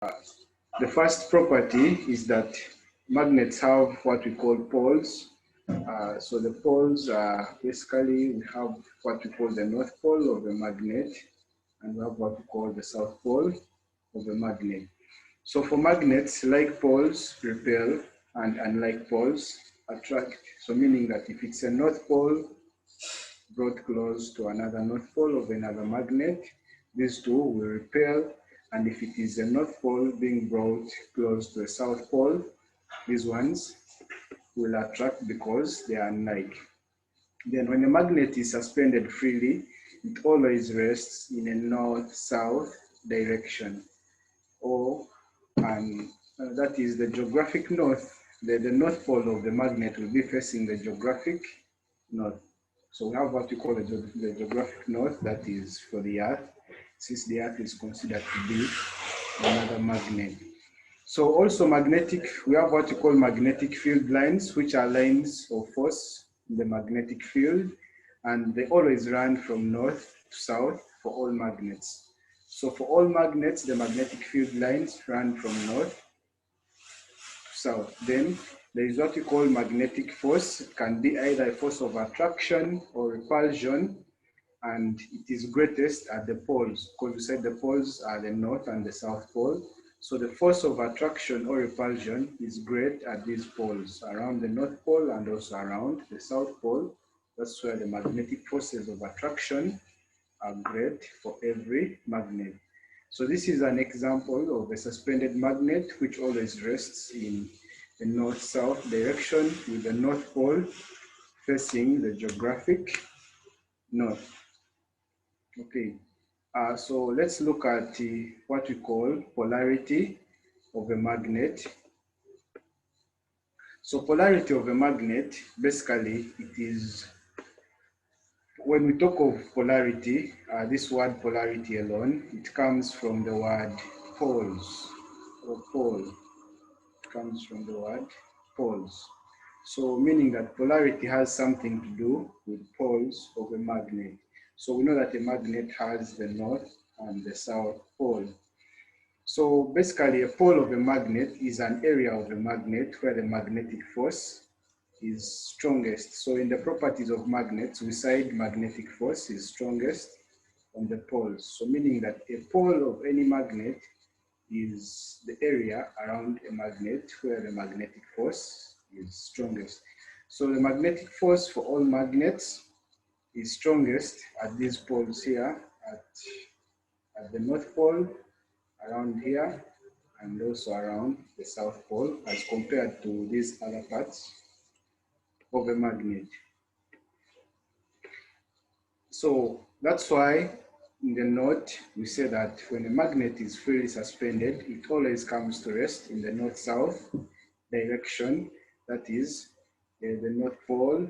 The first property is that magnets have what we call poles. So the poles are basically, we have what we call the north pole of a magnet, and we have what we call the south pole of a magnet. So for magnets, like poles repel and unlike poles attract. So meaning that if it's a north pole brought close to another north pole of another magnet, these two will repel. And if it is a north pole being brought close to a south pole, these ones will attract because they are unlike. Then when a magnet is suspended freely, it always rests in a north-south direction, or that is the geographic north. The north pole of the magnet will be facing the geographic north. So we have what we call the geographic north, that is for the Earth, since the Earth is considered to be another magnet. So also we have what we call magnetic field lines, which are lines of force in the magnetic field, and they always run from north to south for all magnets. So for all magnets, the magnetic field lines run from north to south. Then there is what we call magnetic force. It can be either a force of attraction or repulsion, and it is greatest at the poles, because we said the poles are the north and the south pole. So the force of attraction or repulsion is great at these poles, around the north pole and also around the south pole. That's where the magnetic forces of attraction are great for every magnet. So this is an example of a suspended magnet which always rests in the north-south direction with the north pole facing the geographic north. Okay, so let's look at what we call polarity of a magnet. So polarity of a magnet, basically it is, when we talk of polarity, this word polarity alone, it comes from the word poles, or pole. It comes from the word poles. So meaning that polarity has something to do with poles of a magnet. So we know that a magnet has the north and the south pole. So basically a pole of a magnet is an area of a magnet where the magnetic force is strongest. So in the properties of magnets, we said magnetic force is strongest on the poles. So meaning that a pole of any magnet is the area around a magnet where the magnetic force is strongest. So the magnetic force for all magnets is strongest at these poles here, at the north pole, around here, and also around the south pole, as compared to these other parts of a magnet. So that's why in the note we say that when a magnet is freely suspended, it always comes to rest in the north-south direction. That is the north pole.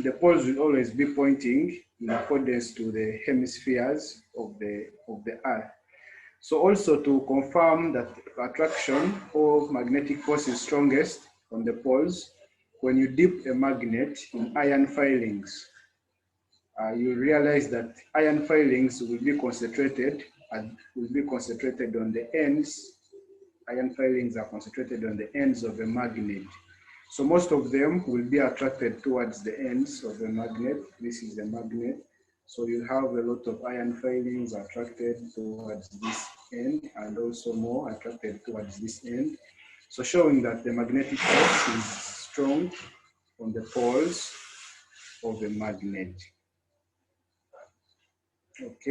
The poles will always be pointing in accordance to the hemispheres of the Earth. So also to confirm that attraction or magnetic force is strongest on the poles, when you dip a magnet in iron filings, you realize that iron filings will be concentrated on the ends. Iron filings are concentrated on the ends of a magnet. So most of them will be attracted towards the ends of the magnet. This is the magnet. So you have a lot of iron filings attracted towards this end and also more attracted towards this end. So showing that the magnetic force is strong on the poles of the magnet. Okay.